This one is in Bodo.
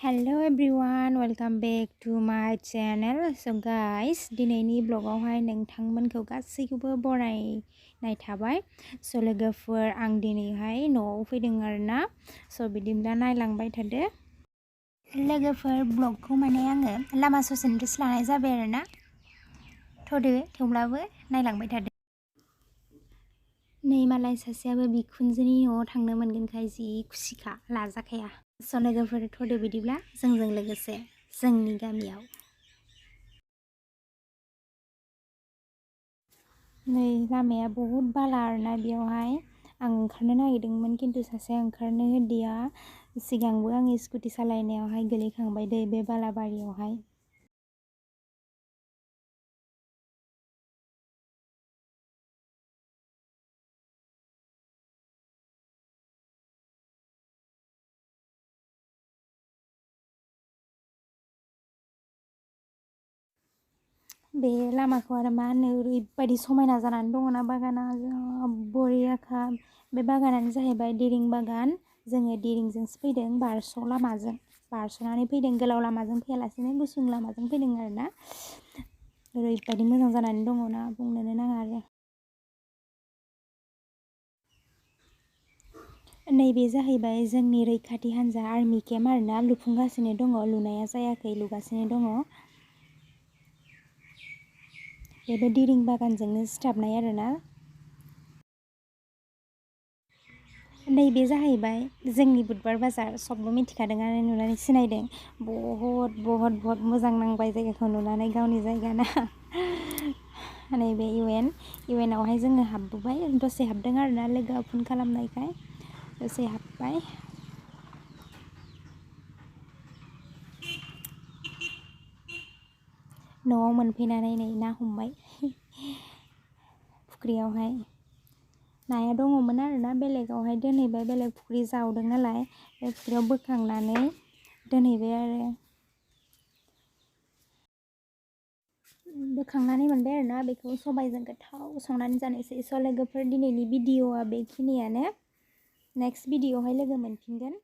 Hello everyone, welcome back to my channel. So guys, दिनैनि ब्लगावहाय नोंथांमोनखौ गासैखौबो बरायनाय थाबाय. So लोगोफोर आं दिनैहाय न'आव फैदों आरोना. So बिदिब्ला नायलांबाय थादो. लोगोफोर ब्लगखौ माने आङो लामा ससेनिफ्रायसो लानाय जाबाय आरोना. थेवब्लाबो नायलांबाय थादो. नै मालाय सासेयाबो बिखुनजोनि न'आव थांनो मोनगोनखाय जि खुसिखा लाजाखाया. So लोगोफोर थ'दो बिदिब्ला जोंजों लोगोसे जोंनि गामियाव. नै लामाया बहुद बाला आरोना बेयावहाय आं ओंखारनो नागिरदोंमोन खिन्थु सासेया ओंखारनो होदिया. सिगांबो आङो स्कुटि सालायनायावहाय गोलैखांबाय दै बे बालाबारियावहाय. बे लामाखौ आरो मा होनो ओरैबायदि समायना जानानै दङना बागाना बरियाखा. बे बागानानो जाहैबाय दिरिं बागान. जोङो दिरिंजोंसो फैदों लामाजों बारस'नानै फैदों, गोलाव लामाजों फैयालासेनो गुसुं लामाजों फैदों आरोना. ओरैबायदि मोजां जानानै दङना बुंनोनो नाङा आरो. नैबे जाहैबाय जोंनि रैखाथि हान्जा आर्मि केम्प आरोना. लुफुंगासिनो दङ, लुनाया जायाखै, लुगासिनो दङ. बेबो दिरिं बागानजोंनो सिथाबनाय आरोना. नैबे जाहैबाय जोंनि बुधबार बाजार. सबबो मिथिखादोंआनो, नुनानै सिनायदों. बहुत मोजां नांबाय जायगाखौ नुनानै, गावनि जायगा ना. नैबे इउएन आवहाय जोङो हाबबोबाय, दसे हाबदों आरोना लोगोआ फन खालामनायखाय दसे हाबबाय. न'आव मोनफैनानै नै ना हमबाय फुख्रियावहाय. नाया दङमोन आरोना, बेलेगावहाय दोनहैबाय, बेलेग फुख्रि जावदों नालाय बे फुख्रियाव बोखांनानै दोनहैबाय आरो. बोखांनानै मोनबाय आरोना, बेखौ सबायजों गोथाव संनानै जानोसै. स' लोगोफोर दिनैनि भिडिअ'आ बेखिनियानो. नेक्स्ट भिडिअ'आवहाय लोगो मोनफिनगोन.